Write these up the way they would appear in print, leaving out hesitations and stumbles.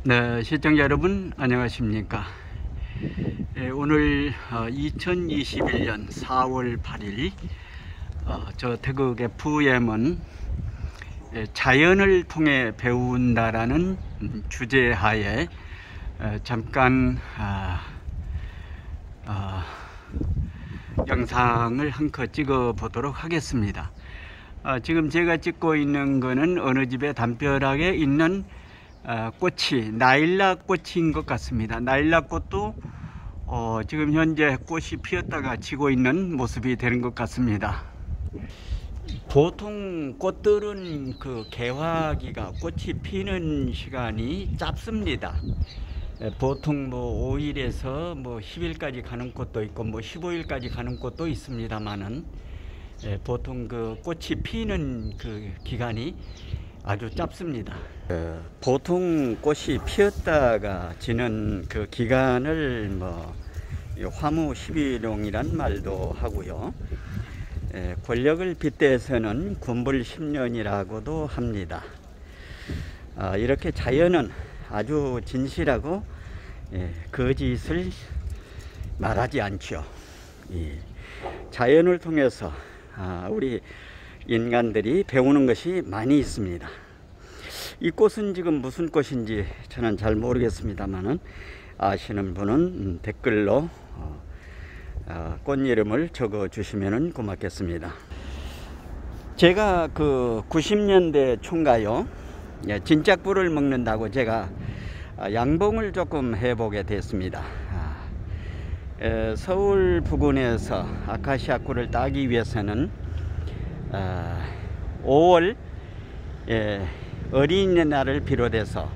네, 시청자 여러분 안녕하십니까. 오늘 2021년 4월 8일 저 태국 FM은 자연을 통해 배운다라는 주제하에 잠깐 영상을 한 컷 찍어 보도록 하겠습니다. 지금 제가 찍고 있는 거는 어느 집에 담벼락에 있는 꽃이 나일락 꽃인 것 같습니다. 나일락 꽃도 지금 현재 꽃이 피었다가 지고 있는 모습이 되는 것 같습니다. 보통 꽃들은 그 개화기가 꽃이 피는 시간이 짧습니다. 보통 뭐 5일에서 뭐 10일까지 가는 꽃도 있고 뭐 15일까지 가는 꽃도 있습니다만은 보통 그 꽃이 피는 그 기간이 아주 짧습니다. 보통 꽃이 피었다가 지는 그 기간을 뭐 화무 11용이란 말도 하고요. 권력을 빗대서는 군불 10년이라고도 합니다. 이렇게 자연은 아주 진실하고 거짓을 말하지 않죠. 자연을 통해서 우리 인간들이 배우는 것이 많이 있습니다. 이 꽃은 지금 무슨 꽃인지 저는 잘 모르겠습니다만은 아시는 분은 댓글로 꽃 이름을 적어 주시면 고맙겠습니다. 제가 그 90년대 총가요, 진짝불을 먹는다고 제가 양봉을 조금 해보게 됐습니다. 서울 부근에서 아카시아 꿀을 따기 위해서는 5월 어린이날을 비롯해서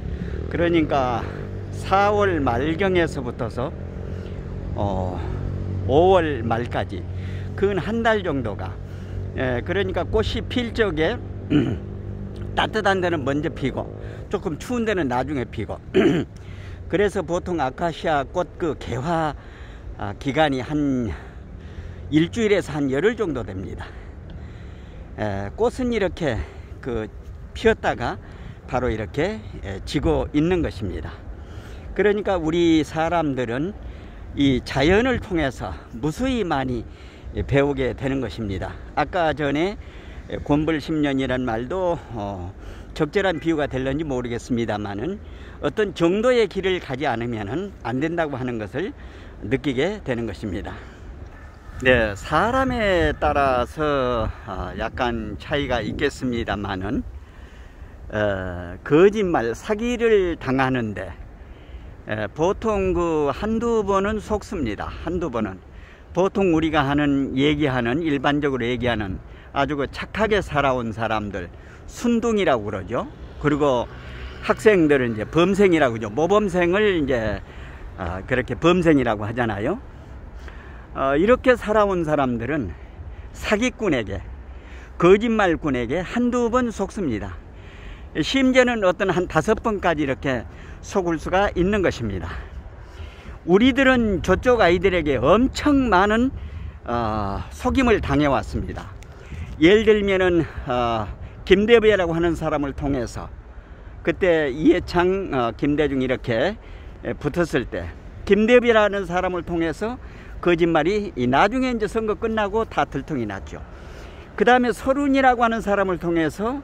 그러니까 4월 말경에서부터서 5월 말까지 근 한 달 정도가 그러니까 꽃이 필 적에 따뜻한 데는 먼저 피고 조금 추운 데는 나중에 피고 그래서 보통 아카시아 꽃 그 개화 기간이 한 일주일에서 한 열흘 정도 됩니다. 꽃은 이렇게 그 피었다가 바로 이렇게 지고 있는 것입니다. 그러니까 우리 사람들은 이 자연을 통해서 무수히 많이 배우게 되는 것입니다. 아까 전에 곤불 10년이란 말도 적절한 비유가 될는지 모르겠습니다만은 어떤 정도의 길을 가지 않으면 안 된다고 하는 것을 느끼게 되는 것입니다. 네, 사람에 따라서 약간 차이가 있겠습니다만은 거짓말, 사기를 당하는데 보통 그 한두 번은 속습니다. 한두 번은 보통 우리가 얘기하는 일반적으로 얘기하는 아주 그 착하게 살아온 사람들 순둥이라고 그러죠. 그리고 학생들은 이제 범생이라고 그러죠. 모범생을 이제 그렇게 범생이라고 하잖아요. 이렇게 살아온 사람들은 사기꾼에게, 거짓말꾼에게 한두 번 속습니다. 심지어는 어떤 한 5번까지 이렇게 속을 수가 있는 것입니다. 우리들은 저쪽 아이들에게 엄청 많은 속임을 당해왔습니다. 예를 들면은 김대배라고 하는 사람을 통해서 그때 이해창, 김대중 이렇게 붙었을 때 김대배라는 사람을 통해서 거짓말이 나중에 이제 선거 끝나고 다 들통이 났죠. 그 다음에 서른이라고 하는 사람을 통해서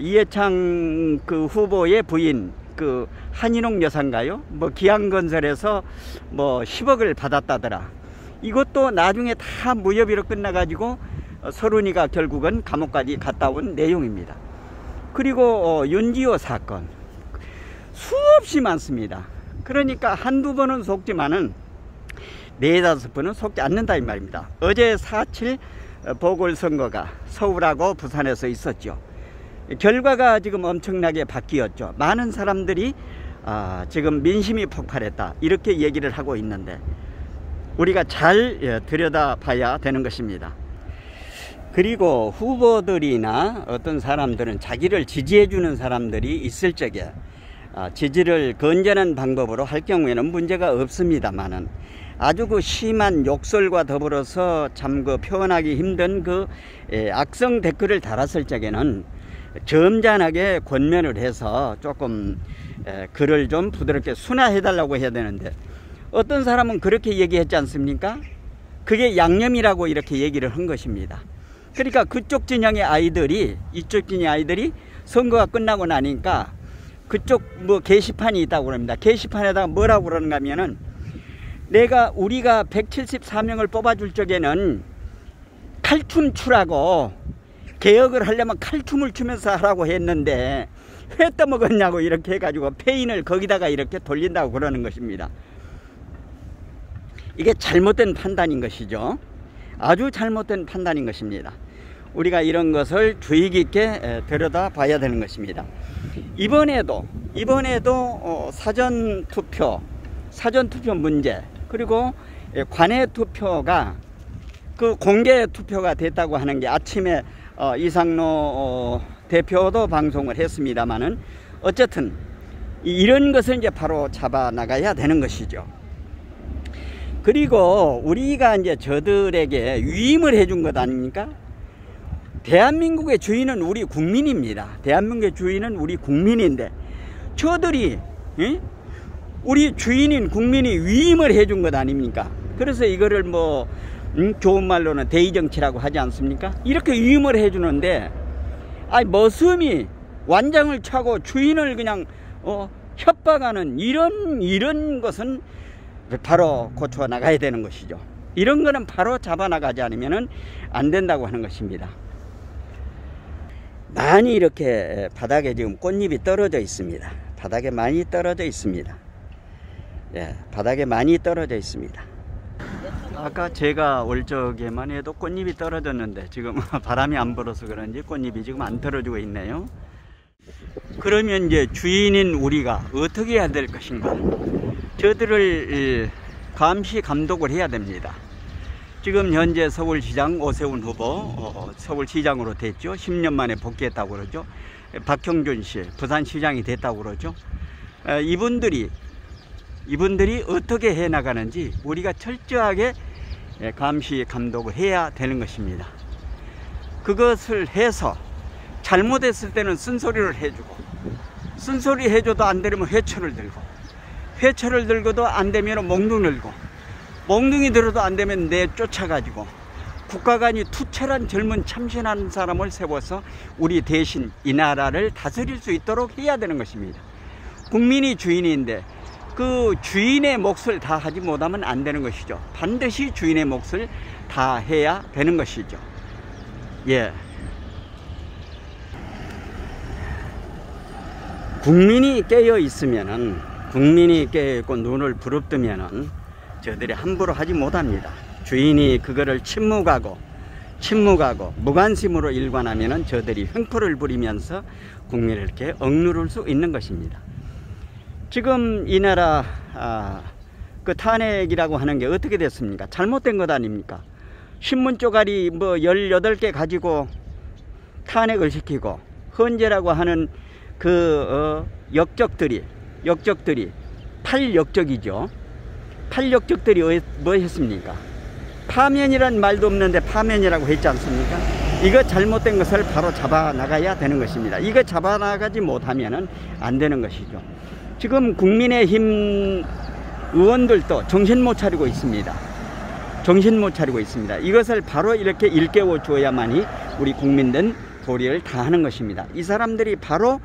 이해창 그 후보의 부인 그 한인옥 여사인가요? 뭐 기안건설에서 뭐 10억을 받았다더라. 이것도 나중에 다 무혐의로 끝나가지고 서른이가 결국은 감옥까지 갔다 온 내용입니다. 그리고 윤지호 사건 수없이 많습니다. 그러니까 한두 번은 속지만은 4-5번은 속지 않는다 이 말입니다. 어제 4.7 보궐선거가 서울하고 부산에서 있었죠. 결과가 지금 엄청나게 바뀌었죠. 많은 사람들이 지금 민심이 폭발했다 이렇게 얘기를 하고 있는데 우리가 잘 들여다봐야 되는 것입니다. 그리고 후보들이나 어떤 사람들은 자기를 지지해 주는 사람들이 있을 적에 지지를 건전한 방법으로 할 경우에는 문제가 없습니다만은 아주 그 심한 욕설과 더불어서 참 그 표현하기 힘든 그 악성 댓글을 달았을 적에는 점잖하게 권면을 해서 조금 글을 좀 부드럽게 순화해 달라고 해야 되는데, 어떤 사람은 그렇게 얘기했지 않습니까? 그게 양념이라고 이렇게 얘기를 한 것입니다. 그러니까 그쪽 진영의 아이들이, 이쪽 진영의 아이들이 선거가 끝나고 나니까 그쪽 뭐 게시판이 있다고 그럽니다. 게시판에다가 뭐라고 그러는가 하면은, 우리가 174명을 뽑아줄 적에는 칼춤 추라고, 개혁을 하려면 칼춤을 추면서 하라고 했는데 회 떠먹었냐고 이렇게 해가지고 페인을 거기다가 이렇게 돌린다고 그러는 것입니다. 이게 잘못된 판단인 것이죠. 아주 잘못된 판단인 것입니다. 우리가 이런 것을 주의 깊게 들여다 봐야 되는 것입니다. 이번에도 사전투표 문제, 그리고 관외 투표가 그 공개 투표가 됐다고 하는 게, 아침에 이상로 대표도 방송을 했습니다만은, 어쨌든 이런 것을 이제 바로 잡아 나가야 되는 것이죠. 그리고 우리가 이제 저들에게 위임을 해준 것 아닙니까? 대한민국의 주인은 우리 국민입니다. 대한민국의 주인은 우리 국민인데, 저들이 우리 주인인 국민이 위임을 해준 것 아닙니까? 그래서 이거를 뭐 좋은 말로는 대의정치라고 하지 않습니까? 이렇게 위임을 해주는데, 머슴이 완장을 차고 주인을 그냥 협박하는 이런 것은 바로 고쳐 나가야 되는 것이죠. 이런 거는 바로 잡아 나가지 않으면 안 된다고 하는 것입니다. 많이 이렇게 바닥에 지금 꽃잎이 떨어져 있습니다. 바닥에 많이 떨어져 있습니다. 예, 바닥에 많이 떨어져 있습니다. 아까 제가 올 적에만 해도 꽃잎이 떨어졌는데, 지금 바람이 안 불어서 그런지 꽃잎이 지금 안 떨어지고 있네요. 그러면 이제 주인인 우리가 어떻게 해야 될 것인가? 저들을 감시 감독을 해야 됩니다. 지금 현재 서울시장 오세훈 후보 서울시장으로 됐죠. 10년 만에 복귀했다고 그러죠. 박형준 씨 부산시장이 됐다고 그러죠. 이분들이 어떻게 해나가는지 우리가 철저하게 감시 감독을 해야 되는 것입니다. 그것을 해서 잘못했을 때는 쓴소리를 해주고, 쓴소리 해줘도 안 되면 회초를 들고, 회초를 들고도 안 되면 몽둥이 들고, 몽둥이 들어도 안 되면 내쫓아가지고, 국가관이 투철한 젊은 참신한 사람을 세워서 우리 대신 이 나라를 다스릴 수 있도록 해야 되는 것입니다. 국민이 주인인데 그 주인의 몫을 다 하지 못하면 안 되는 것이죠. 반드시 주인의 몫을 다 해야 되는 것이죠. 예. 국민이 깨어 있으면은, 국민이 깨어 있고 눈을 부릅뜨면은 저들이 함부로 하지 못합니다. 주인이 그거를 침묵하고 무관심으로 일관하면은 저들이 횡포를 부리면서 국민을 이렇게 억누를 수 있는 것입니다. 지금 이 나라 그 탄핵이라고 하는 게 어떻게 됐습니까? 잘못된 것 아닙니까? 신문 쪼가리 뭐 18개 가지고 탄핵을 시키고, 헌재라고 하는 그 역적들이 8역적이죠. 8역적들이 뭐 했습니까? 파면이란 말도 없는데 파면이라고 했지 않습니까? 이거 잘못된 것을 바로 잡아 나가야 되는 것입니다. 이거 잡아 나가지 못하면 안 되는 것이죠. 지금 국민의힘 의원들도 정신 못 차리고 있습니다. 정신 못 차리고 있습니다. 이것을 바로 이렇게 일깨워 줘야만이 우리 국민들 도리를 다하는 것입니다. 이 사람들이 바로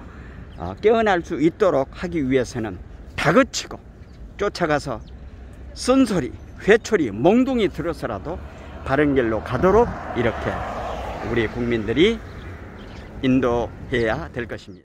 깨어날 수 있도록 하기 위해서는 다그치고 쫓아가서 쓴소리, 회초리, 몽둥이 들어서라도 바른 길로 가도록 이렇게 우리 국민들이 인도해야 될 것입니다.